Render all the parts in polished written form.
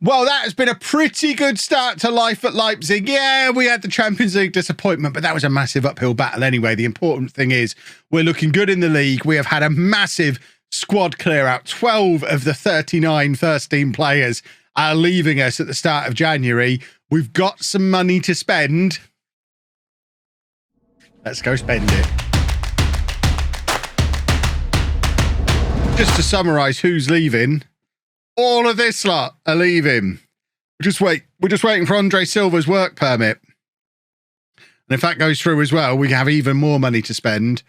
Well, that has been a pretty good start to life at Leipzig. Yeah, we had the Champions League disappointment, but that was a massive uphill battle anyway. The important thing is we're looking good in the league. We have had a massive squad clear out. 12 of the 39 first-team players are leaving us at the start of January. We've got some money to spend. Let's go spend it. Just to summarise who's leaving. All of this lot are leaving. We're just waiting for Andre Silva's work permit. And if that goes through as well, we have even more money to spend.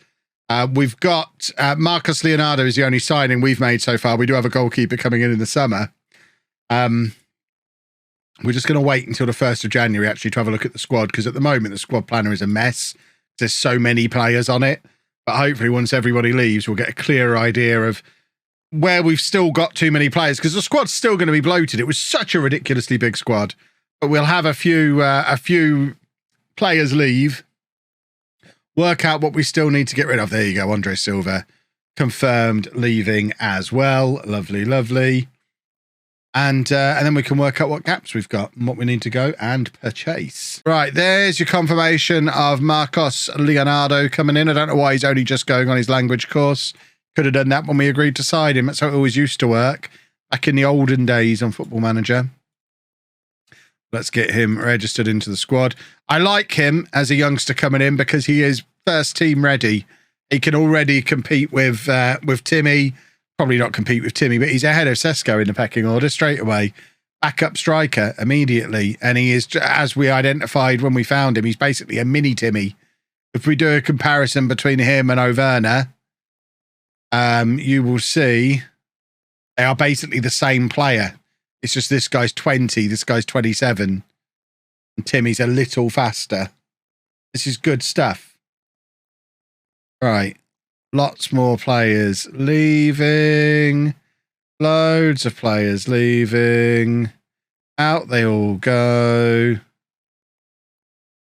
We've got Marcos Leonardo is the only signing we've made so far. We do have a goalkeeper coming in the summer. We're just going to wait until the 1st of January actually to have a look at the squad, because at the moment the squad planner is a mess. There's so many players on it. But hopefully once everybody leaves, we'll get a clearer idea of where we've still got too many players, because the squad's still going to be bloated. It was such a ridiculously big squad, but we'll have a few players leave, work out what we still need to get rid of. There you go, Andre Silva confirmed leaving as well. Lovely, lovely. And then we can work out what gaps we've got and what we need to go and purchase. Right, there's your confirmation of Marcos Leonardo coming in. I don't know why he's only just going on his language course. Could have done that when we agreed to sign him. That's how it always used to work back in the olden days on Football Manager. Let's get him registered into the squad. I like him as a youngster coming in because he is first team ready. He can already compete with Timmy. Probably not compete with Timmy, but he's ahead of Sesko in the pecking order straight away. Backup striker immediately. And he is, as we identified when we found him, he's basically a mini Timmy. If we do a comparison between him and Overner, you will see they are basically the same player. It's just this guy's 20, this guy's 27, and Timmy's a little faster. This is good stuff. Right. Lots more players leaving. Loads of players leaving. Out they all go.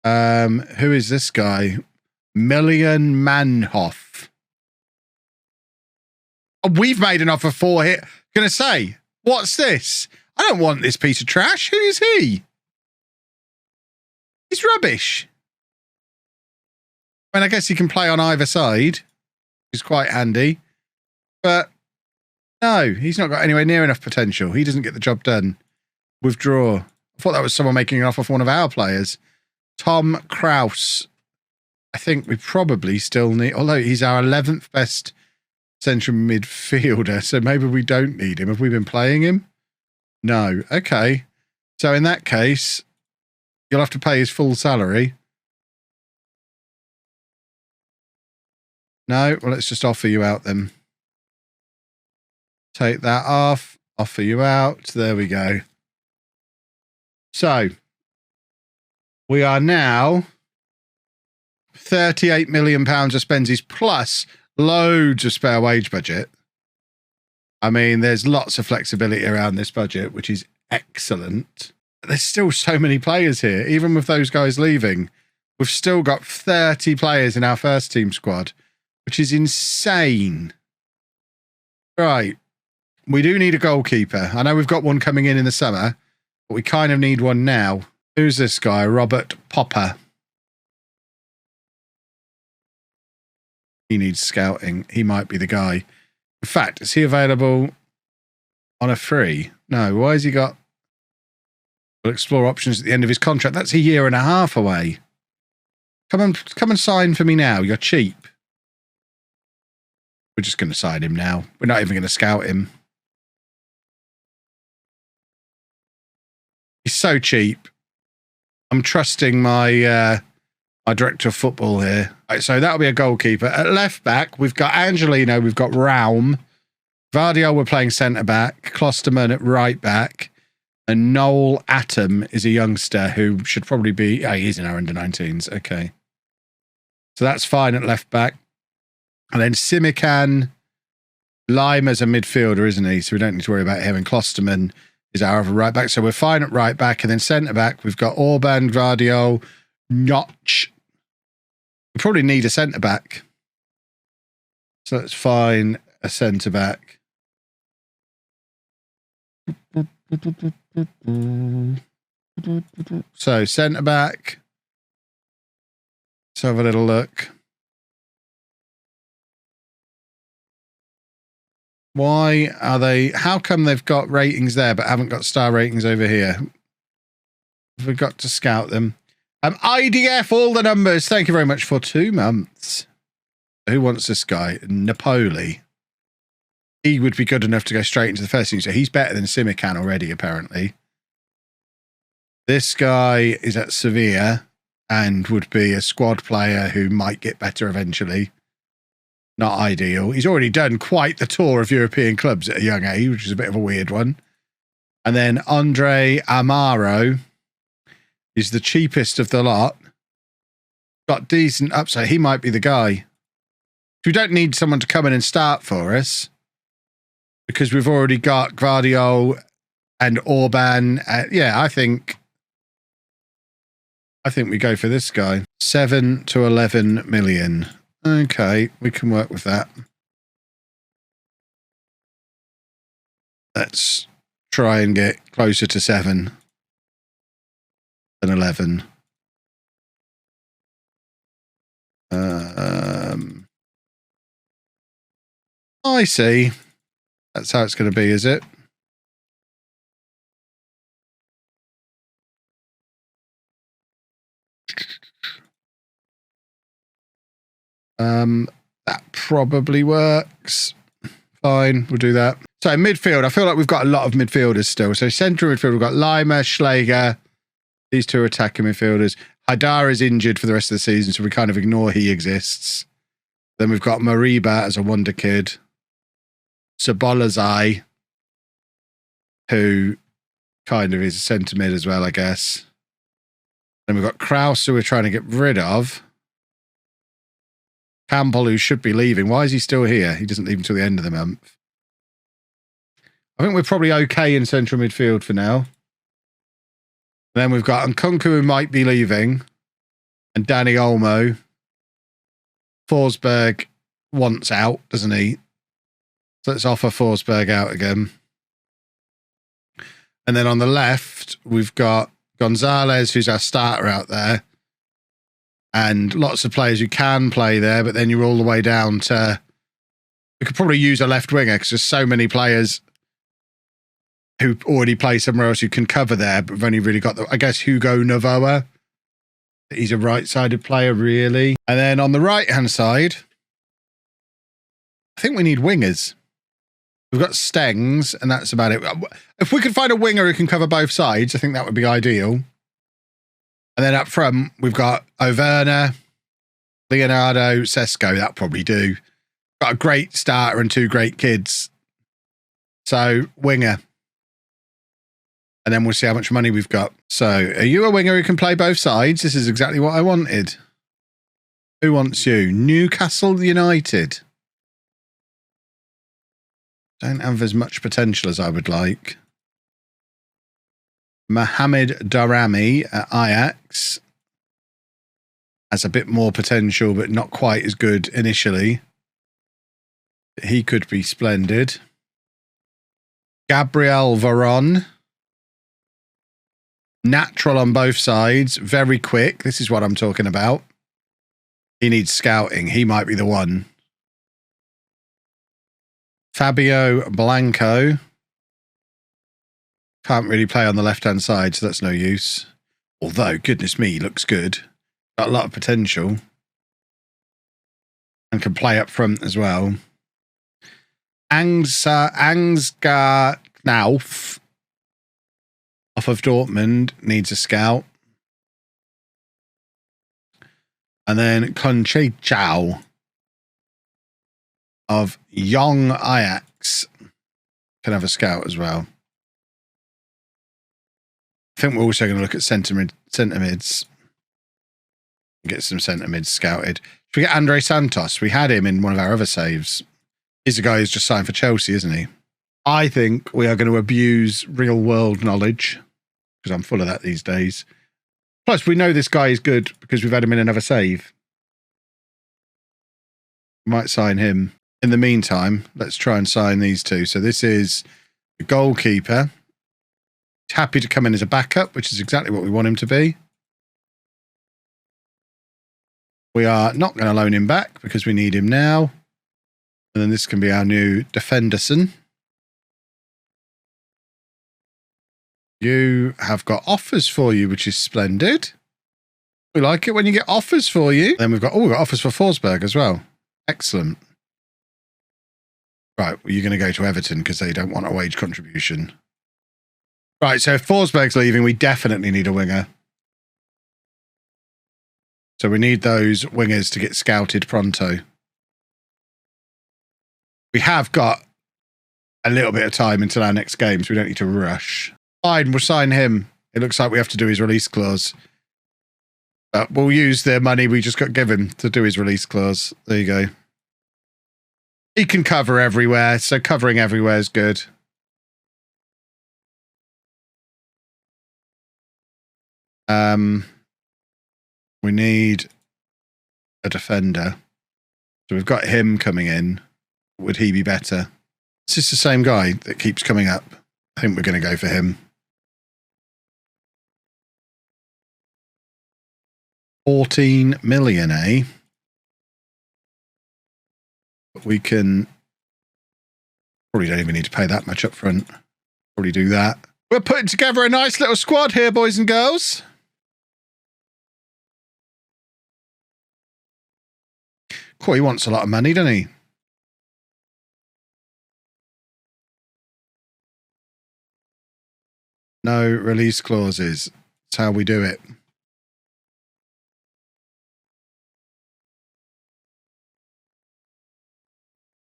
Who is this guy? Million Manhoff. We've made an offer for it. Gonna say, what's this? I don't want this piece of trash. Who is he? He's rubbish. I mean, I guess he can play on either side. He's quite handy. But no, he's not got anywhere near enough potential. He doesn't get the job done. Withdraw. I thought that was someone making an offer for one of our players. Tom Kraus. I think we probably still need, although he's our 11th best central midfielder, so maybe we don't need him. Have we been playing him? No. Okay. So in that case, you'll have to pay his full salary. No? Well, let's just offer you out then. Take that off. Offer you out. There we go. So, we are now £38 million of spensies plus loads of spare wage budget. I mean, there's lots of flexibility around this budget, which is excellent. There's still so many players here. Even with those guys leaving, we've still got 30 players in our first team squad, which is insane. Right. We do need a goalkeeper. I know we've got one coming in the summer, but we kind of need one now. Who's this guy? Robert Popper. He needs scouting. He might be the guy. In fact, is he available on a free? No. Why has he got... We'll explore options at the end of his contract. That's a year and a half away. Come and sign for me now. You're cheap. We're just going to sign him now. We're not even going to scout him. He's so cheap. I'm trusting my my director of football here. Right, so that'll be a goalkeeper. At left back, we've got Angelino, we've got Raum. Vardiol, we're playing centre back. Klosterman at right back. And Noel Atom is a youngster who should probably be... Oh, he's in our under-19s. Okay. So that's fine at left back. And then Simican, Lima's a midfielder, isn't he? So we don't need to worry about him. And Klosterman is our other right back. So we're fine at right back. And then centre back, we've got Orban, Vardiol, Notch. We probably need a centre back. So let's find a centre back. So, centre back. Let's have a little look. Why are they... How come they've got ratings there but haven't got star ratings over here? Have we got to scout them? IDF, all the numbers. Thank you very much for 2 months. Who wants this guy? Napoli. He would be good enough to go straight into the first team. So he's better than Simican already, apparently. This guy is at Sevilla and would be a squad player who might get better eventually. Not ideal. He's already done quite the tour of European clubs at a young age, which is a bit of a weird one. And then Andre Amaro is the cheapest of the lot. Got decent upside. He might be the guy. We don't need someone to come in and start for us because we've already got Gvardiol and Orban. Yeah, I think we go for this guy. 7 to 11 million. Okay, we can work with that. Let's try and get closer to 7 than 11. I see. That's how it's going to be, is it? That probably works. Fine, we'll do that. So midfield, I feel like we've got a lot of midfielders still. So centre midfield, we've got Lima, Schläger. These two are attacking midfielders. Haidar is injured for the rest of the season, so we kind of ignore he exists. Then we've got Mariba as a wonder kid. Sabolazai, who kind of is a centre mid as well, I guess. Then we've got Kraus, who we're trying to get rid of. Campbell, who should be leaving. Why is he still here? He doesn't leave until the end of the month. I think we're probably okay in central midfield for now. Then we've got Nkunku, who might be leaving, and Danny Olmo. Forsberg wants out, doesn't he? So let's offer Forsberg out again. And then on the left, we've got Gonzalez, who's our starter out there. And lots of players who can play there, but then you're all the way down to... We could probably use a left winger because there's so many players who already play somewhere else who can cover there, but we've only really got, I guess, Hugo Novoa. He's a right-sided player, really. And then on the right-hand side, I think we need wingers. We've got Stengs, and that's about it. If we could find a winger who can cover both sides, I think that would be ideal. And then up front, we've got Overna, Leonardo, Sesko. That'll probably do. Got a great starter and 2 great kids. So, winger. And then we'll see how much money we've got. So, are you a winger who can play both sides? This is exactly what I wanted. Who wants you? Newcastle United. Don't have as much potential as I would like. Mohamed Darami at Ajax has a bit more potential, but not quite as good initially. He could be splendid. Gabriel Veron. Natural on both sides. Very quick. This is what I'm talking about. He needs scouting. He might be the one. Fabio Blanco. Can't really play on the left-hand side, so that's no use. Although, goodness me, looks good. Got a lot of potential. And can play up front as well. Ansgar Knauf off of Dortmund needs a scout. And then Conchechao of Young Ajax can have a scout as well. I think we're also going to look at centre mids. Get some centre mids scouted. Should we get Andre Santos? We had him in one of our other saves. He's a guy who's just signed for Chelsea, isn't he? I think we are going to abuse real world knowledge because I'm full of that these days. Plus, we know this guy is good because we've had him in another save. Might sign him. In the meantime, let's try and sign these two. So this is the goalkeeper. happy to come in as a backup, which is exactly what we want him to be. We are not going to loan him back because we need him now. And then this can be our new Defenderson. You have got offers for you, which is splendid. We like it when you get offers for you. Then we've got offers for Forsberg as well. Excellent. Right, well, you're going to go to Everton because they don't want a wage contribution. Right, so if Forsberg's leaving, we definitely need a winger. So we need those wingers to get scouted pronto. We have got a little bit of time until our next game, so we don't need to rush. Fine, we'll sign him. It looks like we have to do his release clause. But we'll use the money we just got given to do his release clause. There you go. He can cover everywhere, so covering everywhere is good. We need a defender. So we've got him coming in. Would he be better? Is this the same guy that keeps coming up? I think we're going to go for him. 14 million, eh? We can probably don't even need to pay that much up front. Probably do that. We're putting together a nice little squad here, boys and girls. Cool, he wants a lot of money, doesn't he? No release clauses. That's how we do it.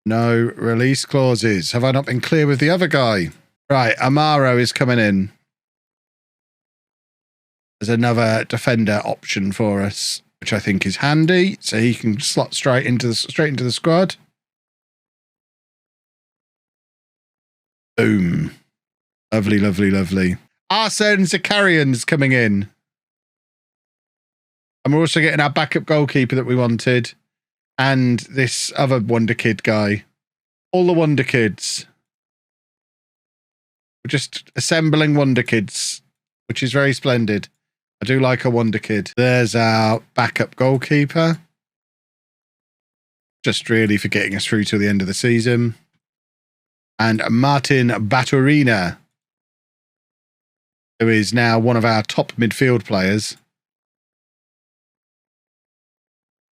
No release clauses. Have I not been clear with the other guy? Right, Amaro is coming in. There's another defender option for us, which I think is handy. So he can slot straight into the squad. Boom. Lovely, lovely, lovely. Arsene Zakarian's coming in. And we're also getting our backup goalkeeper that we wanted. And this other Wonder Kid guy. All the Wonder Kids. We're just assembling Wonder Kids, which is very splendid. I do like a Wonder Kid. There's our backup goalkeeper. Just really for getting us through to the end of the season. And Martin Baturina, who is now one of our top midfield players.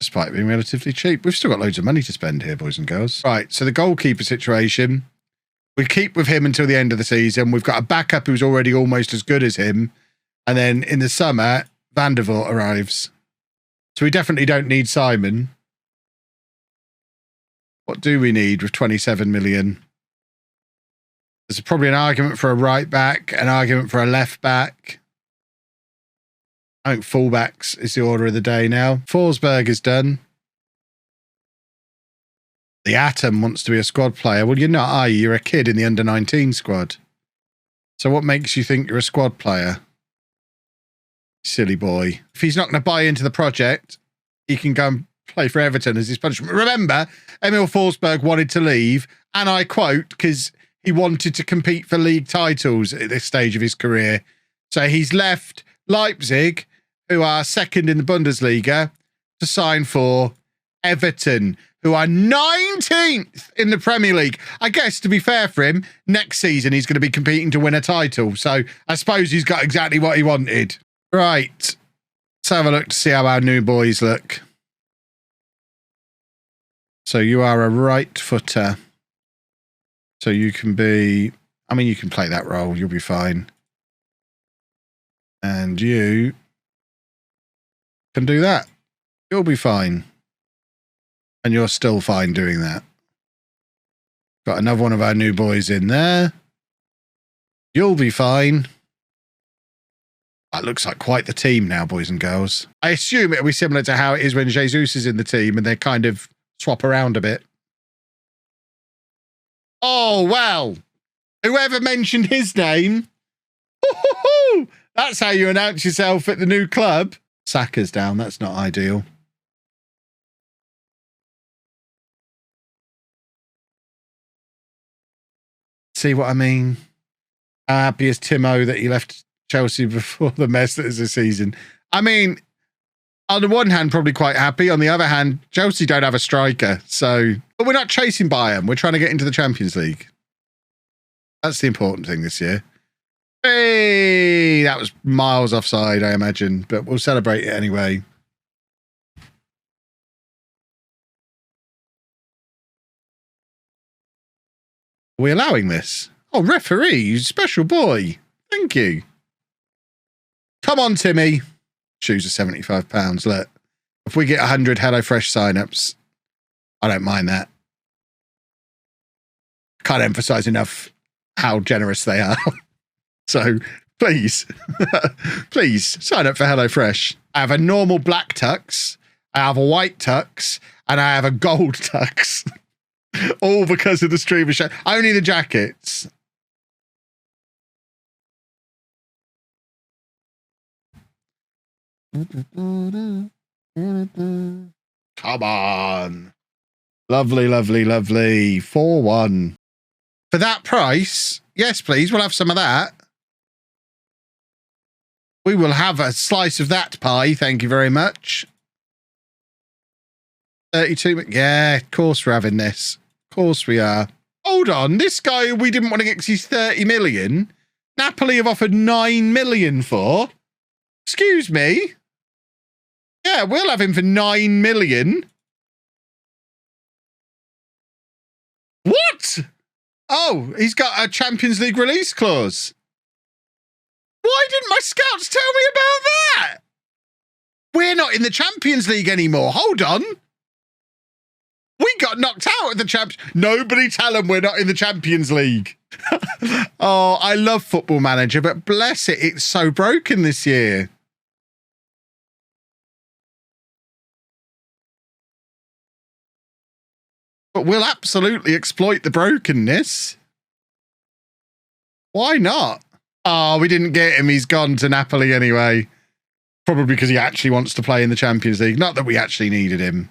Despite being relatively cheap. We've still got loads of money to spend here, boys and girls. Right, so the goalkeeper situation. We keep with him until the end of the season. We've got a backup who's already almost as good as him. And then in the summer, Van der Voort arrives. So we definitely don't need Simon. What do we need with 27 million? There's probably an argument for a right back, an argument for a left back. I think fullbacks is the order of the day now. Forsberg is done. The Atom wants to be a squad player. Well, you're not, are you? You're a kid in the under-19 squad. So what makes you think you're a squad player? Silly boy. If he's not going to buy into the project, he can go and play for Everton as his punishment. Remember, Emil Forsberg wanted to leave, and I quote, because he wanted to compete for league titles at this stage of his career. So he's left Leipzig, who are second in the Bundesliga, to sign for Everton, who are 19th in the Premier League. I guess, to be fair for him, next season he's going to be competing to win a title. So I suppose he's got exactly what he wanted. Right. Let's have a look to see how our new boys look. So you are a right footer. So you can be... I mean, you can play that role. You'll be fine. And you can do that. You'll be fine. And you're still fine doing that. Got another one of our new boys in there. You'll be fine. That looks like quite the team now, boys and girls. I assume it'll be similar to how it is when Jesus is in the team and they kind of swap around a bit. Oh, well. Whoever mentioned his name. That's how you announce yourself at the new club. Saka's down. That's not ideal. See what I mean? How happy is Timo that he left Chelsea before the mess that is the season? I mean, on the one hand, probably quite happy. On the other hand, Chelsea don't have a striker. So, but we're not chasing Bayern. We're trying to get into the Champions League. That's the important thing this year. Hey, that was miles offside, I imagine, but we'll celebrate it anyway. Are we allowing this? Oh, referee, you special boy. Thank you. Come on, Timmy. Shoes are £75. Look, if we get 100 HelloFresh signups, I don't mind that. Can't emphasize enough how generous they are. So please, please sign up for HelloFresh. I have a normal black tux, I have a white tux, and I have a gold tux. All because of the streamer show. Only the jackets. Come on. Lovely, lovely, lovely. 4-1. For that price, yes, please. We'll have some of that. We will have a slice of that pie. Thank you very much. 32. Yeah, of course we're having this. Of course we are. Hold on. This guy we didn't want to get because he's 30 million. Napoli have offered 9 million for. Excuse me. Yeah, we'll have him for 9 million. What? Oh, he's got a Champions League release clause. Why didn't my scouts tell me about that? We're not in the Champions League anymore. Hold on. We got knocked out of the Champions. Nobody tell them we're not in the Champions League. Oh, I love Football Manager, but bless it, it's so broken this year. But we'll absolutely exploit the brokenness. Why not? Oh, we didn't get him. He's gone to Napoli anyway. Probably because he actually wants to play in the Champions League. Not that we actually needed him.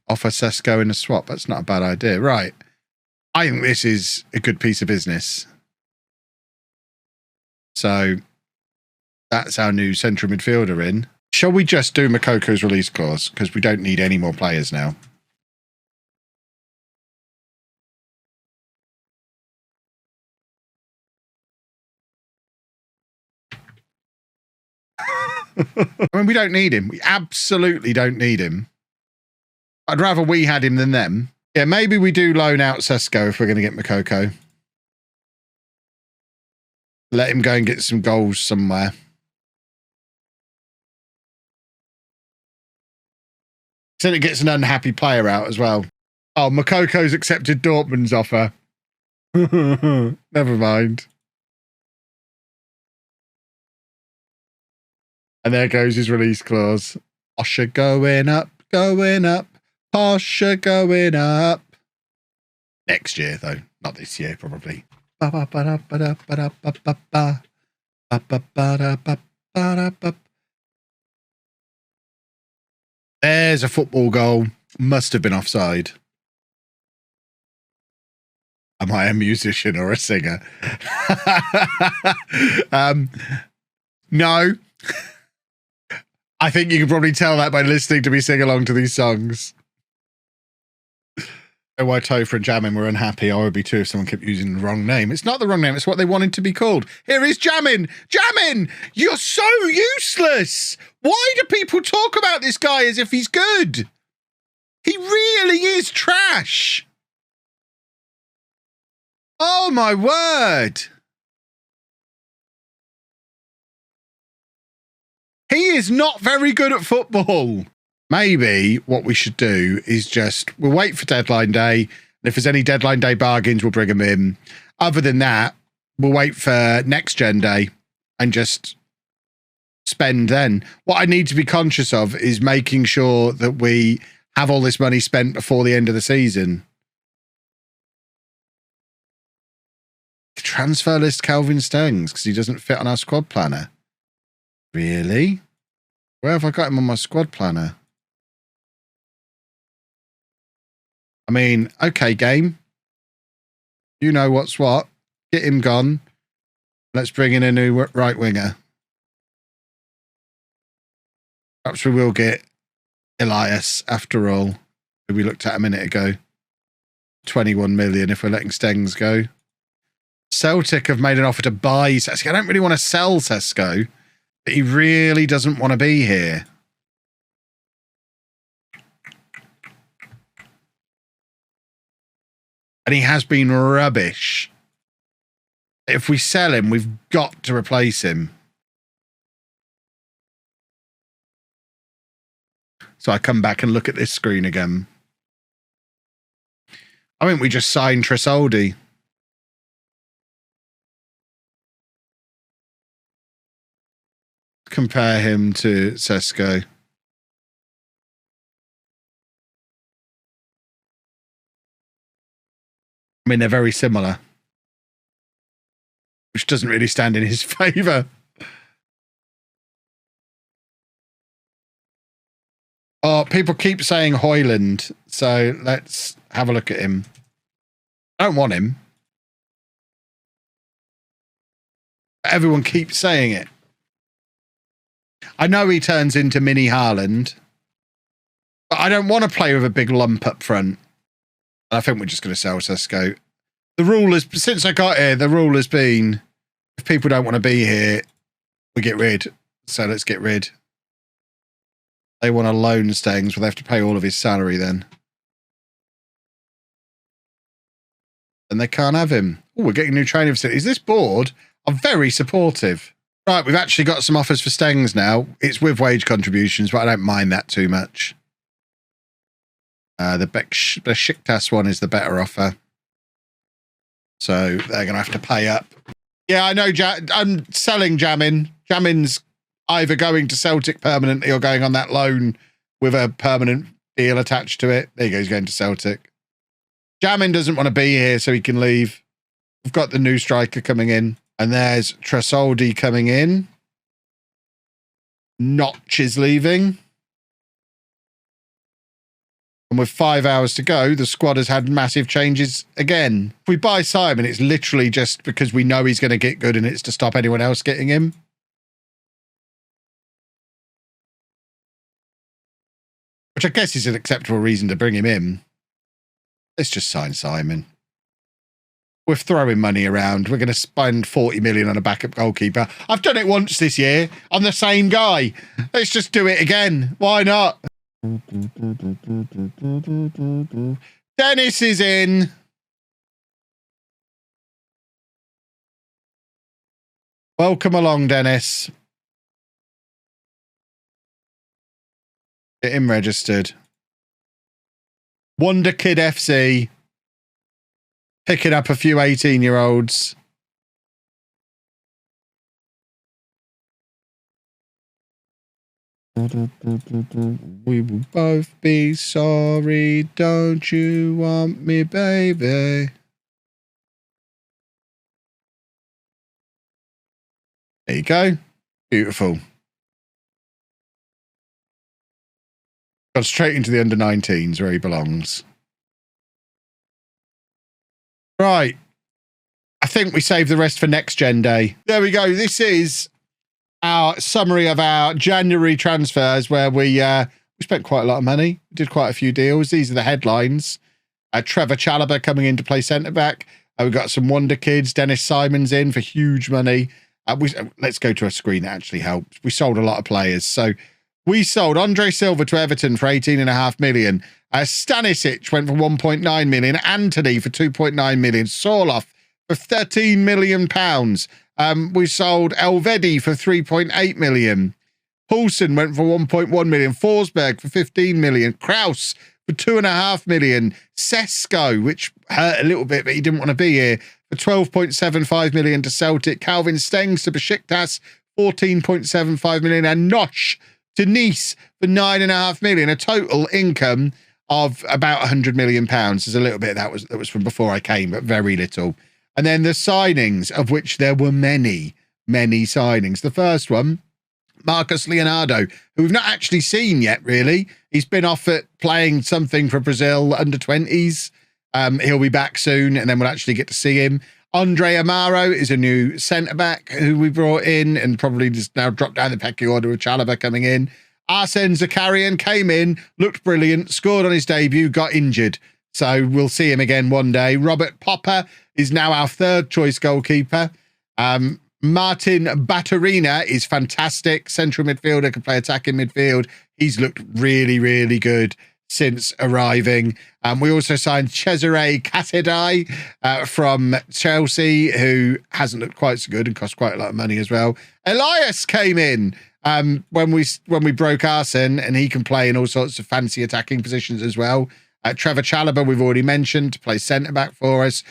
Offer Sesko in a swap. That's not a bad idea. Right. I think this is a good piece of business. So that's our new central midfielder in. Shall we just do Mokoko's release clause? Because we don't need any more players now. I mean, we don't need him. We absolutely don't need him. I'd rather we had him than them. Yeah, maybe we do loan out Sesko if we're going to get Mokoko. Let him go and get some goals somewhere. So it gets an unhappy player out as well. Oh, Mokoko's accepted Dortmund's offer. Never mind. And there goes his release clause. Porsche going up, going up. Porsche going up. Next year, though. Not this year, probably. There's a football goal. Must have been offside. Am I a musician or a singer? No. I think you can probably tell that by listening to me sing along to these songs. Why Topher and Jamin were unhappy. I would be too if someone kept using the wrong name. It's not the wrong name. It's what they wanted to be called. Here is Jamin. Jamin, you're so useless. Why do people talk about this guy as if he's good? He really is trash. Oh, my word. He is not very good at football. Maybe what we should do is we'll wait for deadline day. And if there's any deadline day bargains, we'll bring them in. Other than that, we'll wait for next gen day and just spend then. What I need to be conscious of is making sure that we have all this money spent before the end of the season. Transfer list Calvin Stengs because he doesn't fit on our squad planner. Really? Where have I got him on my squad planner? I mean, okay, game. You know what's what. Get him gone. Let's bring in a new right winger. Perhaps we will get Elias after all, who we looked at a minute ago. 21 million if we're letting Stengs go. Celtic have made an offer to buy Sesko. I don't really want to sell Sesko, but he really doesn't want to be here. And he has been rubbish. If we sell him, we've got to replace him. So I come back and look at this screen again. I think we just signed Tresoldi. Compare him to Sesko. I mean, they're very similar, which doesn't really stand in his favour. Oh, people keep saying Hoyland, so let's have a look at him. I don't want him. Everyone keeps saying it. I know he turns into mini Haaland, but I don't want to play with a big lump up front. I think we're just going to sell Sesko. The rule is, since I got here, the rule has been, if people don't want to be here, we get rid. So let's get rid. They want to loan Stengs, well, they have to pay all of his salary then. And they can't have him. Oh, we're getting new training facilities. This board are very supportive. Right, we've actually got some offers for Stengs now. It's with wage contributions, but I don't mind that too much. The Besiktas one is the better offer. So they're going to have to pay up. Yeah, I know. I'm selling Jamin. Jamin's either going to Celtic permanently or going on that loan with a permanent deal attached to it. There you go, he's going to Celtic. Jamin doesn't want to be here, so he can leave. We've got the new striker coming in. And there's Tresoldi coming in. Notch is leaving. And with 5 hours to go, the squad has had massive changes again. If we buy Simon, it's literally just because we know he's going to get good and it's to stop anyone else getting him. Which I guess is an acceptable reason to bring him in. Let's just sign Simon. We're throwing money around. We're going to spend 40 million on a backup goalkeeper. I've done it once this year. I'm the same guy. Let's just do it again. Why not? Dennis is in. Welcome along, Dennis. Get him registered. Wonder Kid FC. Picking up a few 18-year-olds. We will both be sorry. Don't you want me, baby? There you go. Beautiful. Got straight into the under-19s where he belongs. Right. I think we save the rest for next gen day. There we go. This is our summary of our January transfers where we spent quite a lot of money. Did quite a few deals. These are the headlines. Trevor Chalobah coming in to play centre-back. We've got some wonder kids. Dennis Simon's in for huge money. Let's go to a screen that actually helps. We sold a lot of players. So we sold Andre Silva to Everton for 18.5 million. Stanisic went for 1.9 million. Anthony for 2.9 million. Sorloth for 13 million pounds. We sold Elvedi for 3.8 million. Poulsen went for 1.1 million. Forsberg for 15 million. Kraus for 2.5 million. Sesko, which hurt a little bit, but he didn't want to be here, for 12.75 million to Celtic. Calvin Stengs to Besiktas, 14.75 million. And Nosh to Nice for 9.5 million. A total income of about 100 million pounds. There's a little bit that was from before I came, but very little. And then the signings, of which there were many, many signings. The first one Marcus Leonardo, who we've not actually seen yet, really. He's been off at playing something for Brazil under 20s. He'll be back soon, and then we'll actually get to see him. Andre Amaro is a new centre-back who we brought in and probably just now dropped down the pecking order with Chalobah coming in. Arsene Zakarian came in, looked brilliant, scored on his debut, got injured. So we'll see him again one day. Robert Popper is now our third choice goalkeeper. Martin Baturina is fantastic. Central midfielder, can play attacking midfield. He's looked really, really good since arriving. We also signed Cesare Catedai from Chelsea, who hasn't looked quite so good and cost quite a lot of money as well. Elias came in when we broke Arsene, and he can play in all sorts of fancy attacking positions as well. Trevor Chalobah, we've already mentioned, to play centre-back for us.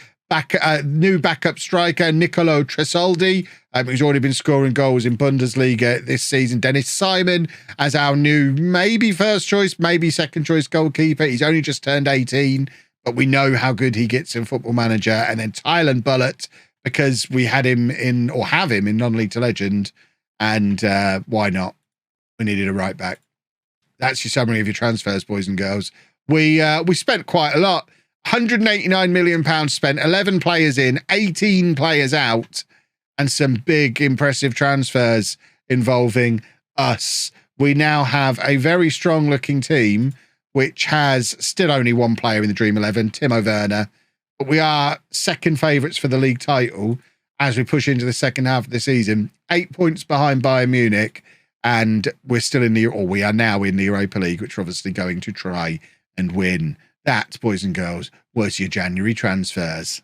New backup striker, Nicolo Tresoldi, who's already been scoring goals in Bundesliga this season. Dennis Simon as our new maybe first choice, maybe second choice goalkeeper. He's only just turned 18, but we know how good he gets in Football Manager. And then Tylan Bullett, because we had him in, or have him in non-league to legend. And why not? We needed a right back. That's your summary of your transfers, boys and girls. We spent quite a lot. £189 million spent, 11 players in, 18 players out, and some big, impressive transfers involving us. We now have a very strong-looking team, which has still only one player in the Dream 11, Timo Werner. But we are second favourites for the league title as we push into the second half of the season. 8 points behind Bayern Munich, and we're still we are now in the Europa League, which we're obviously going to try and win. That, boys and girls, was your January transfers.